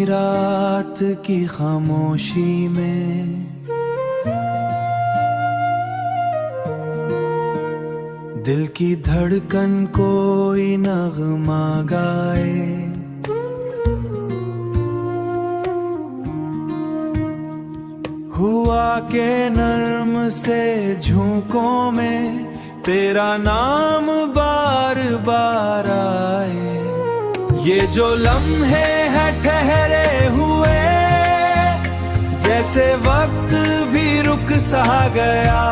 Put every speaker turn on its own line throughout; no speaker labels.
रात की खामोशी में दिल की धड़कन कोई नगमा गाए। हुआ के नर्म से झोंकों में तेरा नाम बार बार आए। ये जो लम्हे हैं ठहरे हुए जैसे वक्त भी रुक सा गया।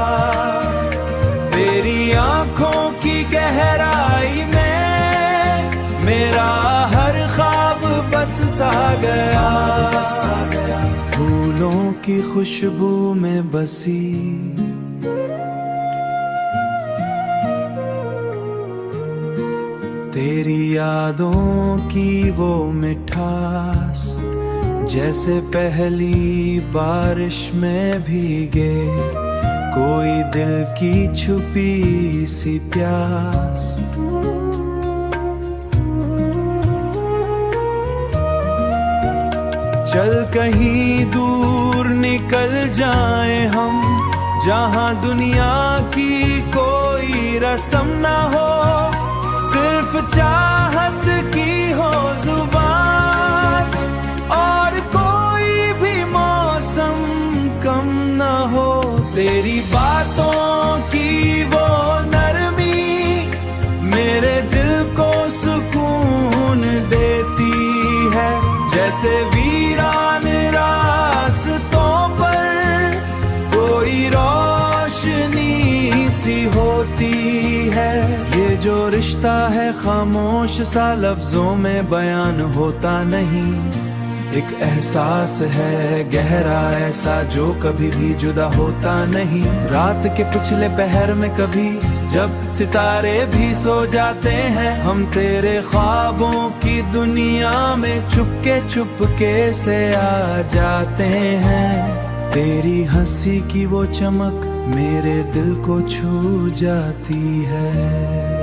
तेरी आंखों की गहराई में मेरा हर ख्वाब बस सा गया। फूलों की खुशबू में बसी तेरी यादों की वो मिठास जैसे पहली बारिश में भीगे कोई दिल की छुपी सी प्यास। चल कहीं दूर निकल जाएं हम, जहां दुनिया की कोई रस्म ना हो, सिर्फ चाहत की हो जुबान और कोई भी मौसम कम ना हो। तेरी बातों की वो नरमी मेरे दिल को सुकून देती है। जैसे वीरान रास्तों पर कोई रोशनी सी होती है। ये जो रिश्ता है खामोश सा लफ्जों में बयान होता नहीं, एक एहसास है गहरा ऐसा जो कभी भी जुदा होता नहीं। रात के पिछले पहर में कभी जब सितारे भी सो जाते हैं, हम तेरे ख्वाबों की दुनिया में चुपके से आ जाते हैं। तेरी हंसी की वो चमक मेरे दिल को छू जाती है।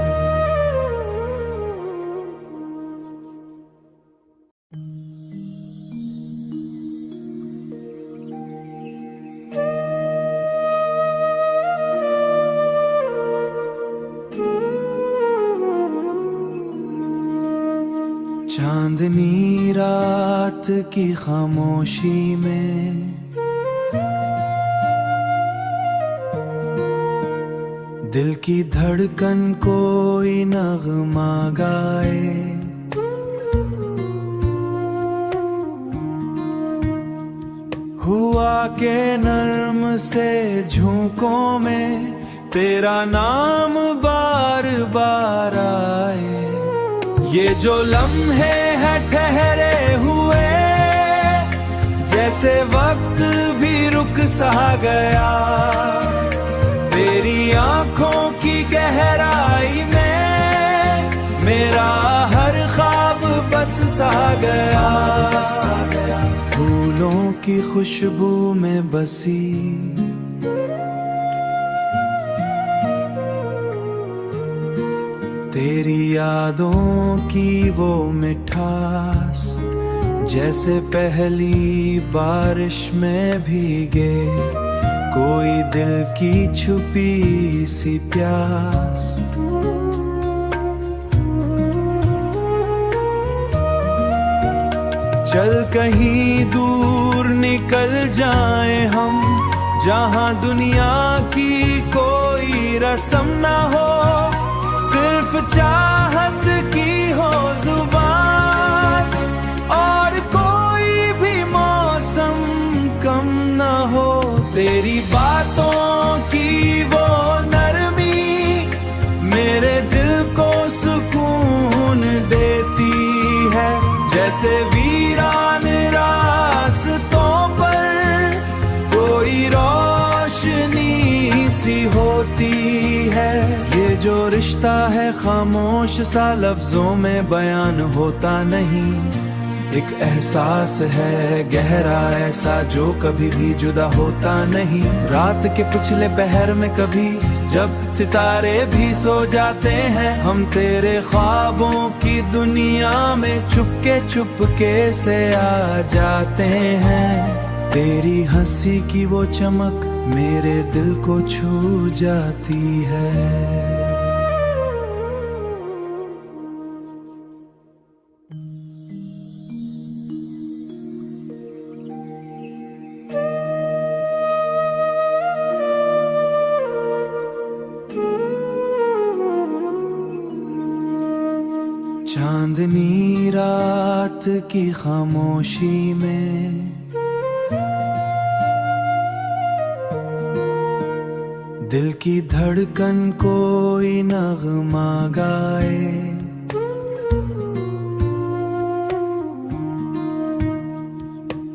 चांदनी रात की खामोशी में दिल की धड़कन कोई नगमा गाए। हुआ के नर्म से झोंकों में तेरा नाम बार बार आए। ये जो लम्हे हैं ठहरे हुए जैसे वक्त भी रुक सा गया। तेरी आंखों की गहराई में मेरा हर ख्वाब बस सा गया। फूलों की खुशबू में बसी तेरी यादों की वो मिठास जैसे पहली बारिश में भीगे कोई दिल की छुपी सी प्यास। चल कहीं दूर निकल जाएं हम, जहां दुनिया की कोई रस्म ना हो, सिर्फ चाहत की हो जुबान और कोई भी मौसम कम ना हो। तेरी बातों की वो नरमी मेरे दिल को सुकून देती है। जैसे वीरान रास्तों पर कोई रोशनी सी होती है। ये जो रिश्ता है खामोश सा लफ्जों में बयान होता नहीं, एक एहसास है गहरा ऐसा जो कभी भी जुदा होता नहीं। रात के पिछले पहर में कभी जब सितारे भी सो जाते हैं, हम तेरे ख्वाबों की दुनिया में चुपके से आ जाते हैं। तेरी हंसी की वो चमक मेरे दिल को छू जाती है। चांदनी रात की खामोशी में दिल की धड़कन कोई नगमा गाए।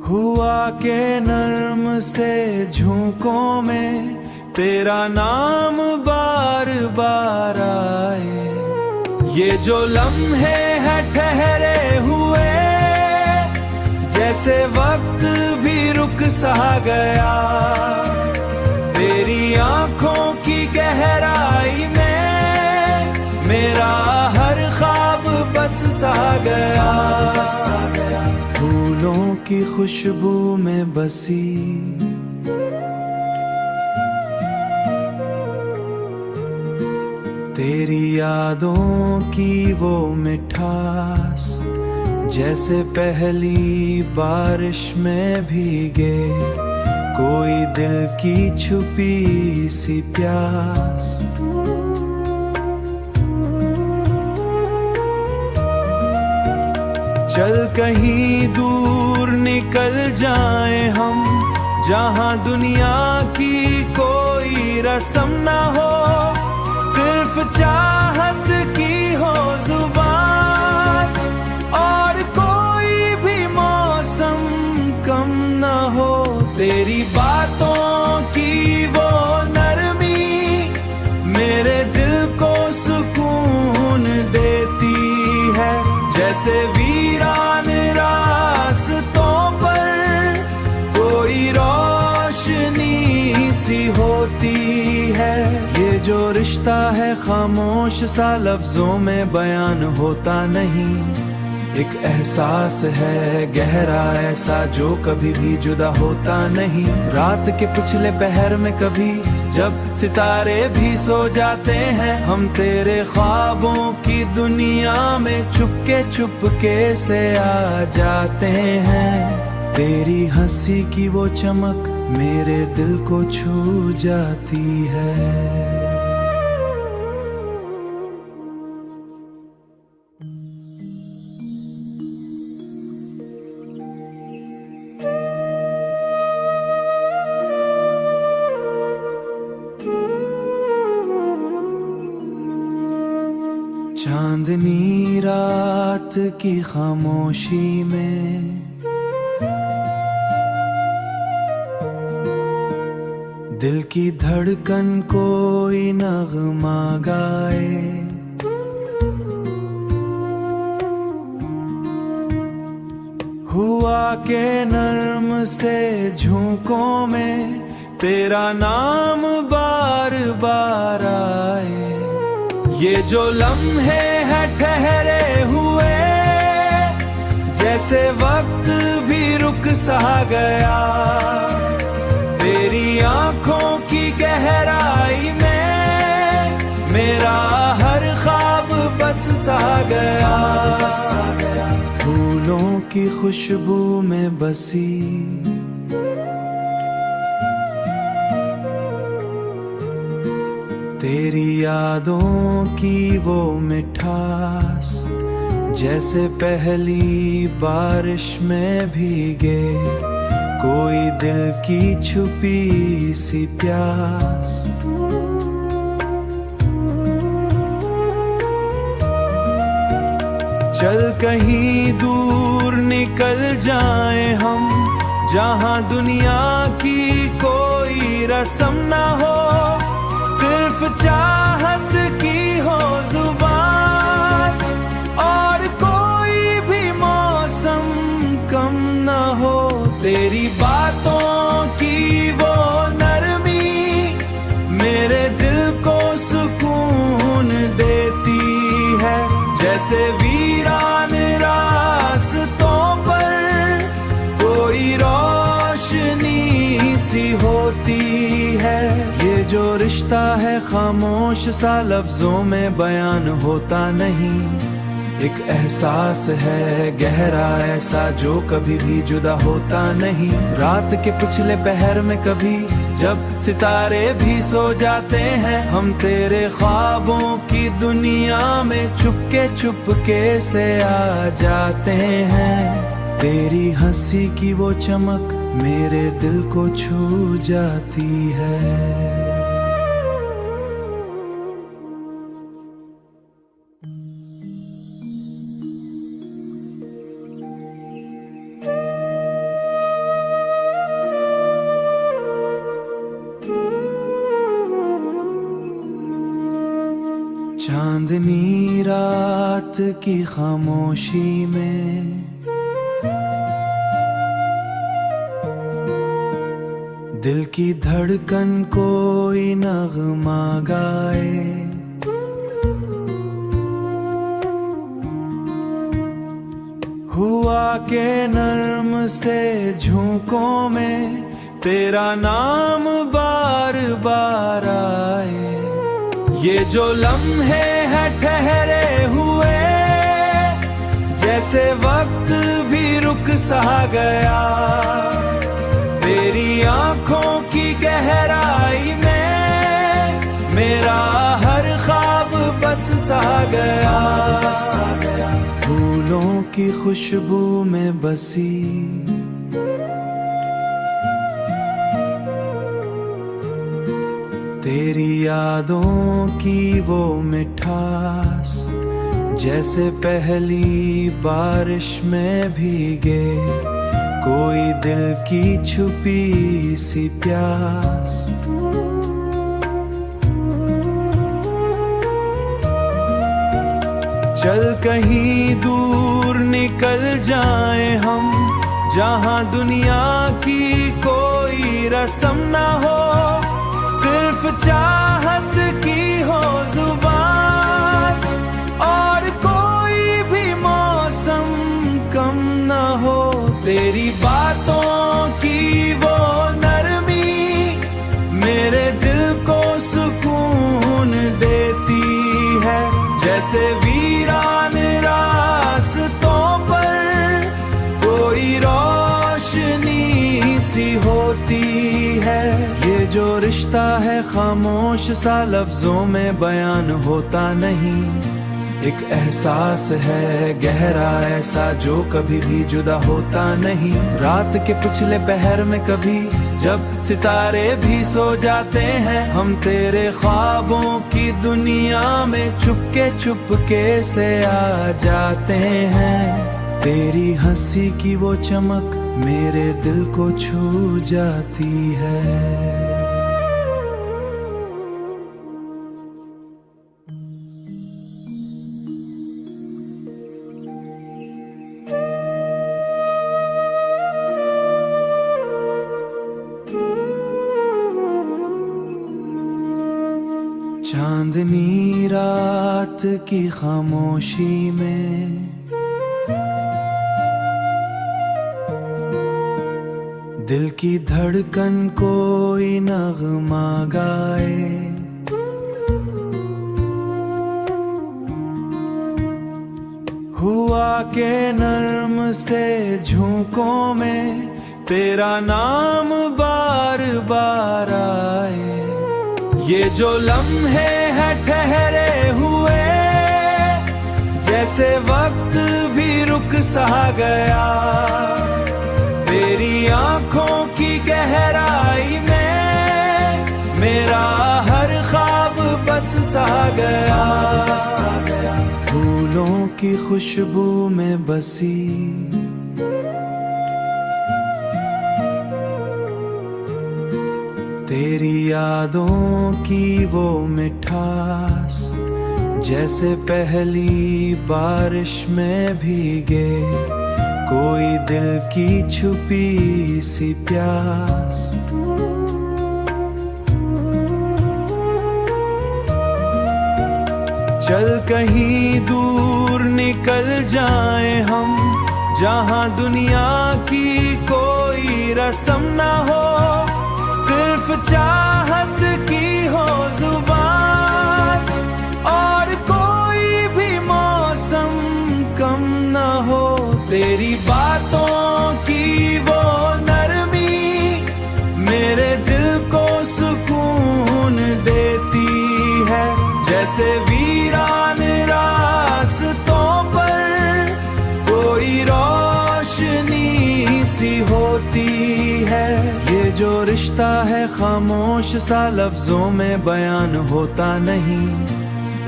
हुआ के नर्म से झोंकों में तेरा नाम बार बार आए। ये जो लम्हे हैं ठहरे हुए, जैसे वक्त भी रुक सा गया। तेरी आंखों की गहराई में मेरा हर ख्वाब बस सा गया। फूलों की खुशबू में बसी तेरी यादों की वो मिठास, जैसे पहली बारिश में भीगे कोई दिल की छुपी सी प्यास। चल कहीं दूर निकल जाए हम, जहां दुनिया की कोई रस्म ना हो, सिर्फ चाहत की हो जुबान, और कोई भी मौसम कम ना हो। तेरी बातों की वो नरमी मेरे दिल को सुकून देती है। जैसे वीरान रास्तों पर कोई रोशनी सी होती है। ये जो रिश्ता है खामोश सा लफ्जों में बयान होता नहीं। एक एहसास है गहरा ऐसा जो कभी भी जुदा होता नहीं। रात के पिछले पहर में कभी जब सितारे भी सो जाते हैं, हम तेरे ख्वाबों की दुनिया में चुपके से आ जाते हैं। तेरी हंसी की वो चमक मेरे दिल को छू जाती है। चांदनी रात की खामोशी में दिल की धड़कन कोई नगमा गाए। हुआ के नर्म से झोंकों में तेरा नाम बार बार आए। ये जो लम्हे हैं ठहरे हुए, जैसे वक्त भी रुक सा गया। तेरी आंखों की गहराई में मेरा हर ख्वाब बस सा गया। फूलों की खुशबू में बसी तेरी यादों की वो मिठास, जैसे पहली बारिश में भीगे कोई दिल की छुपी सी प्यास। चल कहीं दूर निकल जाए हम, जहां दुनिया की कोई रस्म ना हो, सिर्फ चाहत की हो जुबान, और कोई भी मौसम तेरी बातों की वो नरमी मेरे दिल को सुकून देती है। जैसे वीरान रास्तों पर कोई रोशनी सी होती है। ये जो रिश्ता है खामोश सा लफ्जों में बयान होता नहीं, एक एहसास है गहरा ऐसा जो कभी भी जुदा होता नहीं। रात के पिछले पहर में कभी जब सितारे भी सो जाते हैं, हम तेरे ख्वाबों की दुनिया में चुपके से आ जाते हैं। तेरी हंसी की वो चमक मेरे दिल को छू जाती है। चांदनी रात की खामोशी में दिल की धड़कन कोई नगमा गाए। हुआ के नर्म से झोंकों में तेरा नाम बार बार आए। ये जो लम्हे हैं ठहरे हुए जैसे वक्त भी रुक सा गया, तेरी आंखों की गहराई में मेरा हर ख्वाब बस सा गया। फूलों की खुशबू में बसी तेरी यादों की वो मिठास जैसे पहली बारिश में भीगे कोई दिल की छुपी सी प्यास। चल कहीं दूर निकल जाएं हम, जहां दुनिया की कोई रस्म ना हो, सिर्फ चाहत की हो जुबान और कोई भी मौसम कम ना हो। तेरी बातों की वो नरमी मेरे दिल को सुकून देती है। जैसे वीरान रास्तों पर कोई रोशनी सी होती है। ये जो रिश्ता है खामोश सा लफ्जों में बयान होता नहीं, एक एहसास है गहरा ऐसा जो कभी भी जुदा होता नहीं। रात के पिछले पहर में कभी जब सितारे भी सो जाते हैं, हम तेरे ख्वाबों की दुनिया में चुपके से आ जाते हैं। तेरी हंसी की वो चमक मेरे दिल को छू जाती है। चांदनी रात की खामोशी में दिल की धड़कन कोई नगमा गाए। हुआ के नर्म से झोंकों में तेरा नाम बार बार आए। ये जो लम्हे हैं ठहरे हुए जैसे वक्त भी रुक सा गया, तेरी आंखों की गहराई में मेरा हर ख्वाब बस सा गया। फूलों की खुशबू में बसी तेरी यादों की वो मिठास जैसे पहली बारिश में भीगे कोई दिल की छुपी सी प्यास। चल कहीं दूर निकल जाएं हम, जहां दुनिया की कोई रस्म ना हो, सिर्फ चाहत की हो जुबान, और कोई भी मौसम कम ना हो। तेरी बातों की वो नरमी मेरे दिल को सुकून देती है, जैसे वीरान रास्तों पर कोई रोशनी सी होती है। ये जो रिश्ता है खामोश सा लफ्जों में बयान होता नहीं,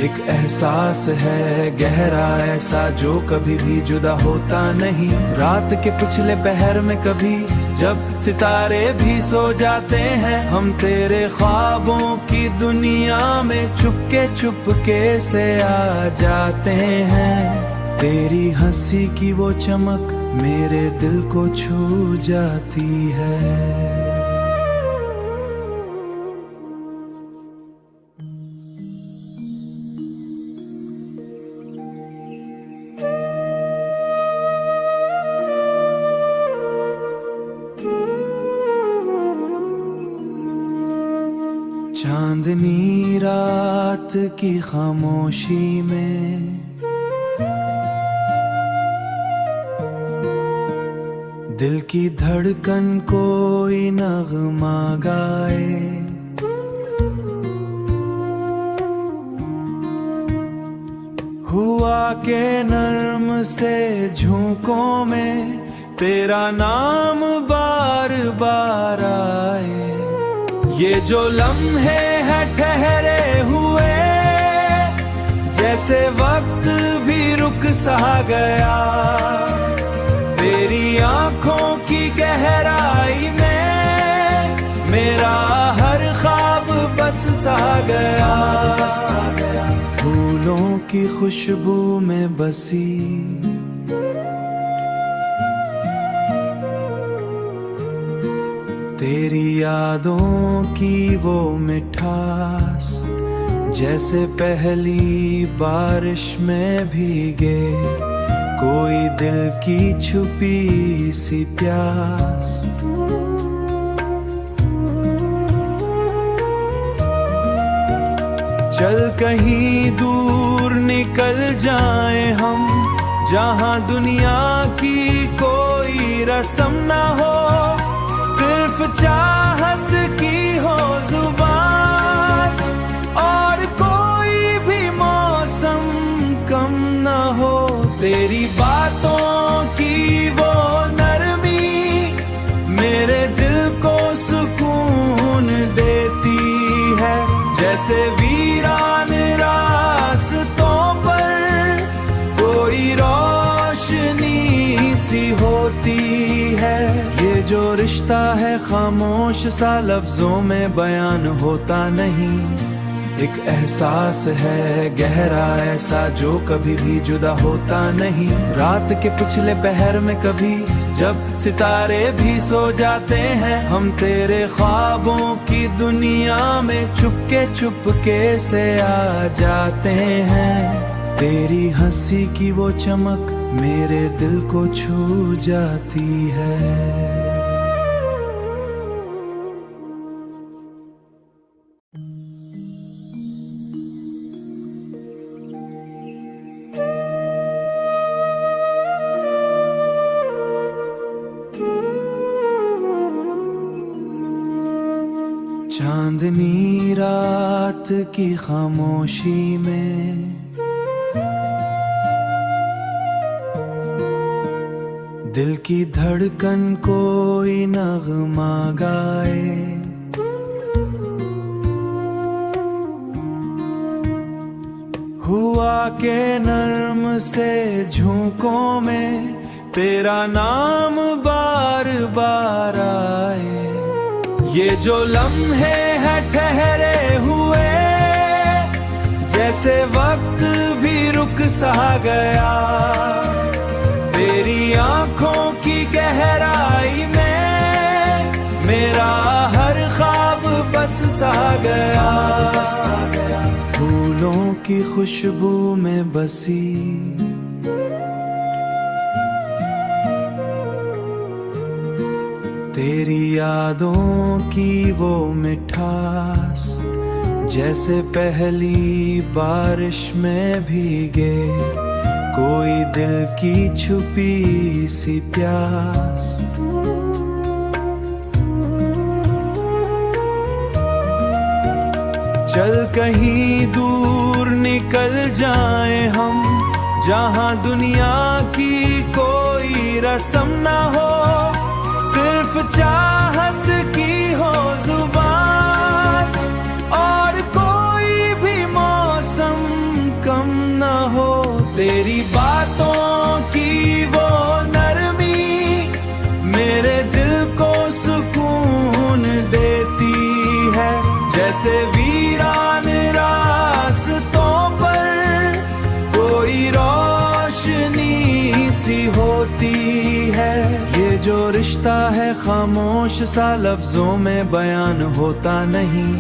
एक एहसास है गहरा ऐसा जो कभी भी जुदा होता नहीं। रात के पिछले पहर में कभी जब सितारे भी सो जाते हैं, हम तेरे ख्वाबों की दुनिया में चुपके से आ जाते हैं। तेरी हंसी की वो चमक मेरे दिल को छू जाती है। चांदनी रात की खामोशी में दिल की धड़कन कोई नगमा गाए, हुआ के नर्म से झोंकों में तेरा नाम बार बार आए। ये जो लम्हे हैं ठहरे हुए, जैसे वक्त भी रुक सा गया, तेरी आंखों की गहराई में मेरा हर ख्वाब बस सा गया। फूलों की खुशबू में बसी तेरी यादों की वो मिठास, जैसे पहली बारिश में भीगे कोई दिल की छुपी सी प्यास। चल कहीं दूर निकल जाएं हम, जहां दुनिया की कोई रस्म ना हो, सिर्फ चाहत की हो जुबान, और कोई भी मौसम कम ना हो। तेरी बातों की वो नरमी मेरे दिल को सुकून देती है, जैसे वीरान रास्तों पर कोई रोशनी सी होती है। ये जो रिश्ता है खामोश सा लफ्जों में बयान होता नहीं, एक एहसास है गहरा ऐसा जो कभी भी जुदा होता नहीं। रात के पिछले पहर में कभी जब सितारे भी सो जाते हैं, हम तेरे ख्वाबों की दुनिया में चुपके से आ जाते हैं। तेरी हंसी की वो चमक मेरे दिल को छू जाती है। चांदनी रात की खामोशी में दिल की धड़कन कोई नगमा गाए, हुआ के नर्म से झोंकों में तेरा नाम बार बार आए। ये जो लम्हे हैं ठहरे हुए, जैसे वक्त भी रुक सा गया, तेरी आंखों की गहराई में मेरा हर ख्वाब बस सा गया, फूलों की खुशबू में बसी तेरी यादों की वो मिठास, जैसे पहली बारिश में भीगे कोई दिल की छुपी सी प्यास। चल कहीं दूर निकल जाएं हम, जहां दुनिया की कोई रस्म ना हो, सिर्फ चाहत की हो जुबान, और कोई भी मौसम कम ना हो। तेरी बातों की वो नरमी मेरे दिल को सुकून देती है, जैसे वीरान रास्तों पर कोई रोशनी सी होती है। ये जो रिश्ता है खामोश सा लफ्जों में बयान होता नहीं,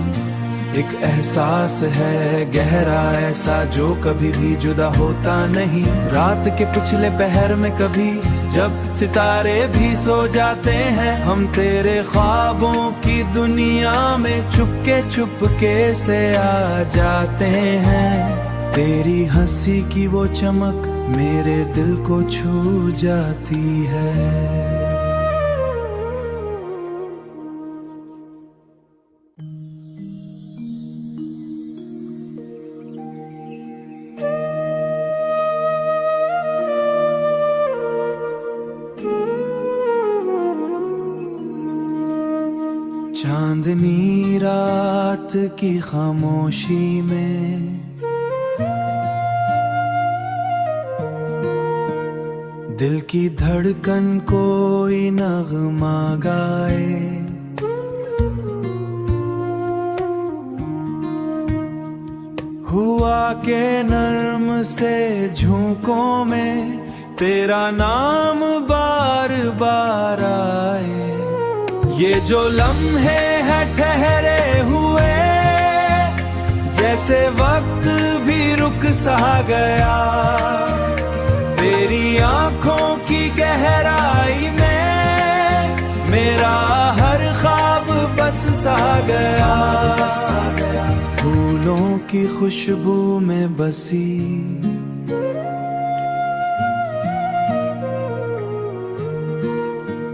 एक एहसास है गहरा ऐसा जो कभी भी जुदा होता नहीं। रात के पिछले पहर में कभी जब सितारे भी सो जाते हैं, हम तेरे ख्वाबों की दुनिया में चुपके से आ जाते हैं। तेरी हंसी की वो चमक मेरे दिल को छू जाती है। चांदनी रात की खामोशी में दिल की धड़कन कोई नगमा गाए, हुआ के नर्म से झोंकों में तेरा नाम बार बार आए। ये जो लम्हे हैं ठहरे हुए, जैसे वक्त भी रुक सा गया, तेरी आंखों की गहराई में मेरा हर ख्वाब बस सा गया, फूलों की खुशबू में बसी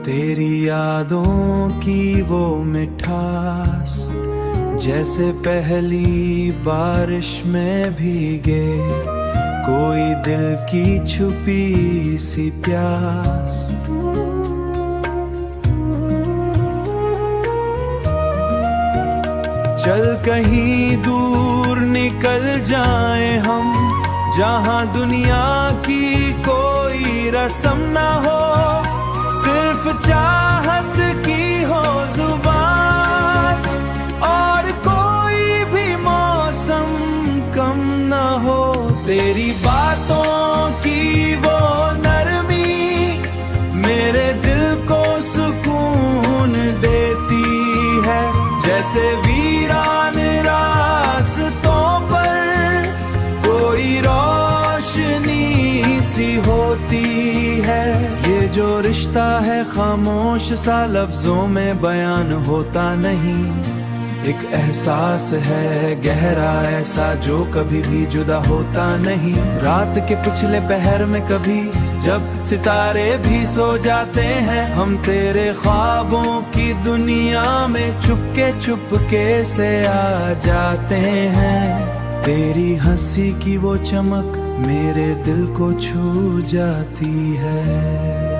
तेरी यादों की वो मिठास, जैसे पहली बारिश में भीगे कोई दिल की छुपी सी प्यास। चल कहीं दूर निकल जाएं हम, जहां दुनिया की कोई रस्म ना हो, सिर्फ चाहत की हो जुबान, और कोई भी मौसम कम ना हो। तेरी बातों की वो नरमी मेरे दिल को सुकून देती है, जैसे वीरान रास्तों पर कोई रोशनी सी होती है। ये जो रिश्ता है खामोश सा लफ्जों में बयान होता नहीं, एक एहसास है गहरा ऐसा जो कभी भी जुदा होता नहीं। रात के पिछले पहर में कभी जब सितारे भी सो जाते हैं, हम तेरे ख्वाबों की दुनिया में चुपके से आ जाते हैं। तेरी हंसी की वो चमक मेरे दिल को छू जाती है।